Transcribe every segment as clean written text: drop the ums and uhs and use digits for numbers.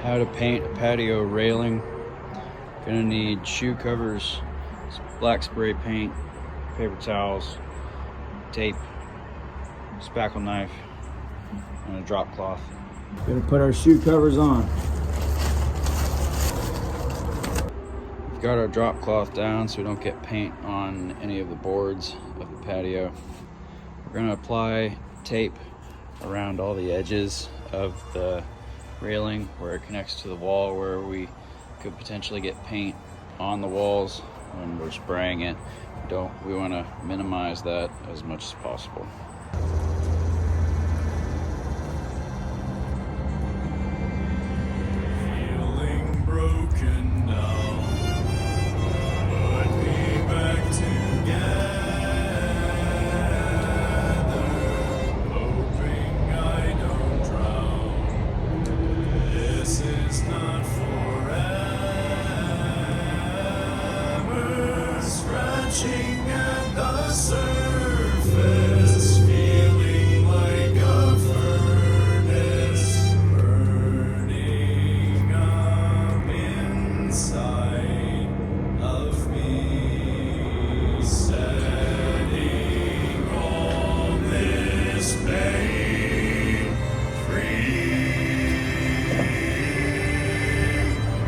How to paint a patio railing. Gonna need shoe covers, black spray paint, paper towels, tape, spackle knife, and a drop cloth. Gonna put our shoe covers on. We've got our drop cloth down so we don't get paint on any of the boards of the patio. We're gonna apply tape around all the edges of the railing where it connects to the wall, where we could potentially get paint on the walls when we're spraying it. We want to minimize that as much as possible. Feeling broken now, put me back together, hoping I don't drown. This is not forever, scratching at the surface, feeling like a furnace burning up inside of me, setting all this pain free.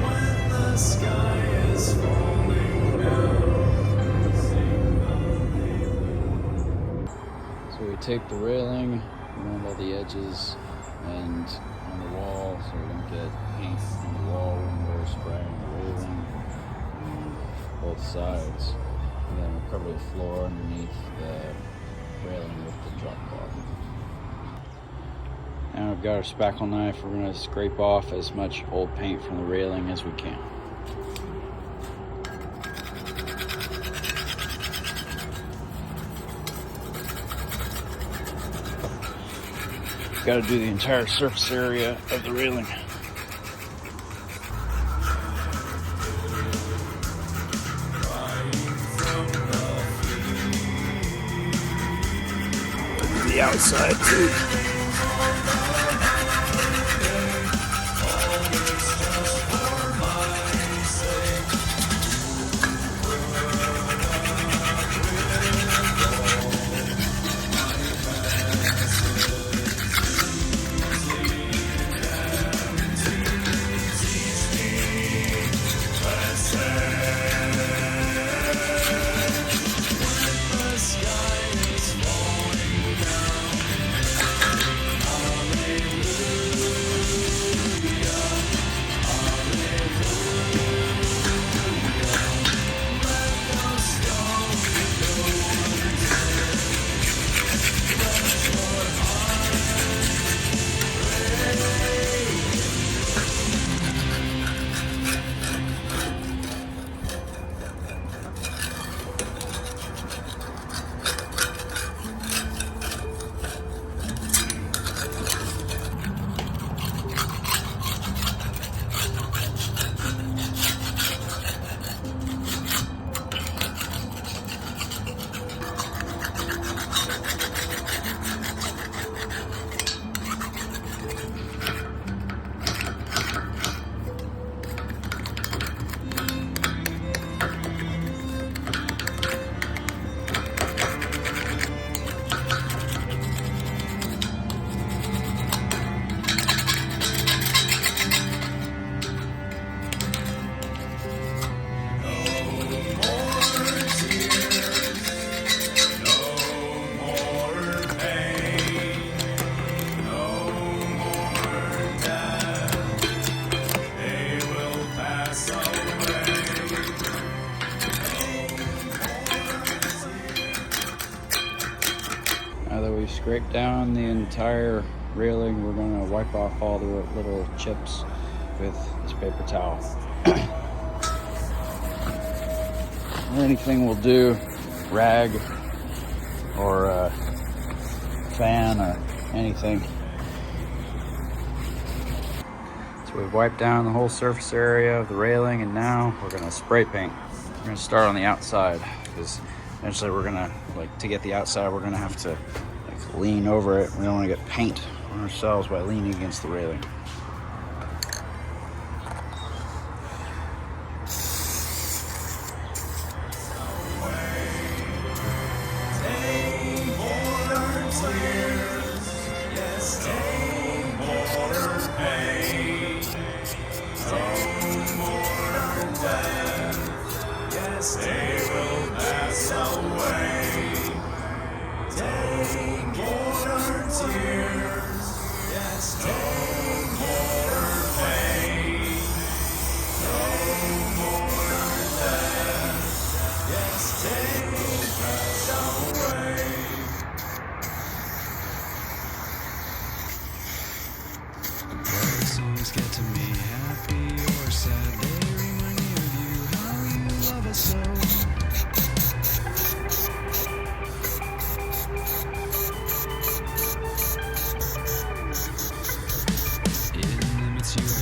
When the sky is falling down, sing hallelujah. So we tape the railing around all the edges and on the wall so we don't get paint on the wall when we're spraying the railing on both sides. And then we'll cover the floor underneath the railing with the drop cloth. Now we've got our spackle knife. We're going to scrape off as much old paint from the railing as we can. Got to do the entire surface area of the railing. The outside too. Now that we've scraped down the entire railing, we're going to wipe off all the little chips with this paper towel. Anything will do, rag or a fan or anything. So we've wiped down the whole surface area of the railing, and now we're going to spray paint. We're going to start on the outside because eventually we're going to, to get the outside, we're going to have to lean over it. We don't want to get paint on ourselves by leaning against the railing.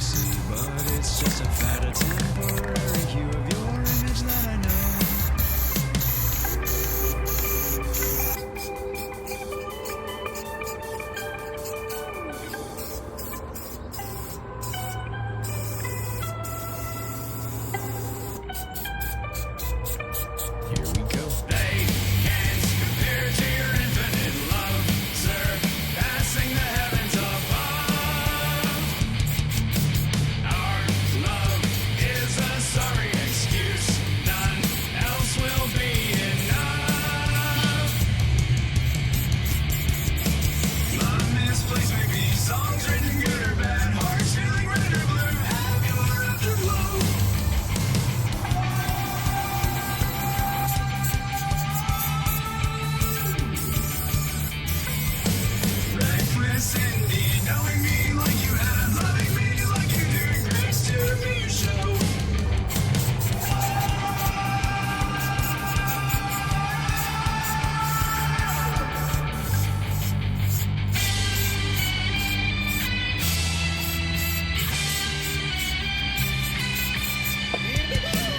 see, but it's just a fad, a temporary hue of your image that I know. Here we go. They can't compare to your infinite love, surpassing the heavens above. Our love is a sorry excuse, none else will be enough. Love misplaced, maybe songs written good or bad, hearts feeling red or blue, have your afterglow. Reckless indeed, knowing me like you have, loving me like you do, grace to me you show.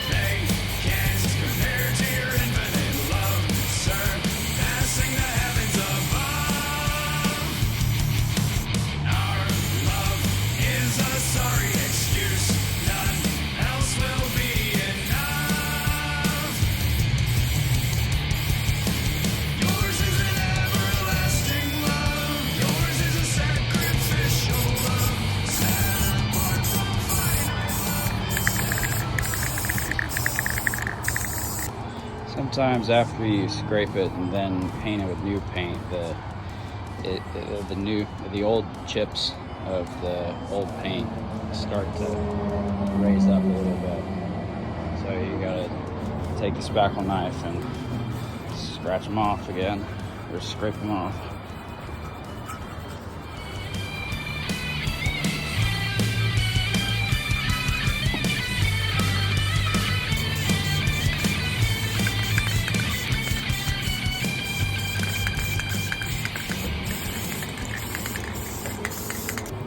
They can't compare to your infinite love, surpassing the heavens above. Our love is a sorry excuse, none else will be enough. Yours is an everlasting love, yours is a sacrificial love, set apart from finite love. Sometimes after you scrape it and then paint it with new paint, the old chips of the old paint start to raise up a little bit. So you gotta take the spackle knife and scratch them off again, or scrape them off.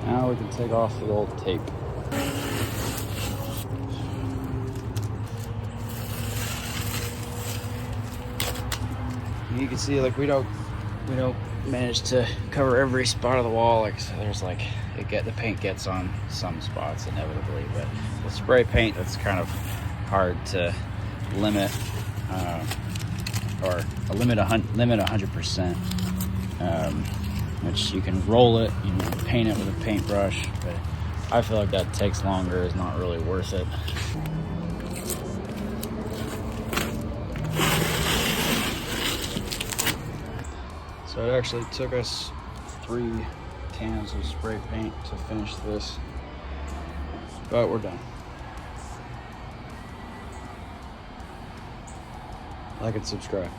Now we can take off the old tape. You can see, like, we don't manage to cover every spot of the wall. Like, so there's like the paint gets on some spots inevitably, but with spray paint, that's kind of hard to limit, or limit 100%. Which you can roll it, you can paint it with a paintbrush, but I feel like that takes longer, is not really worth it. So it actually took us 3 cans of spray paint to finish this, but we're done. Like and subscribe.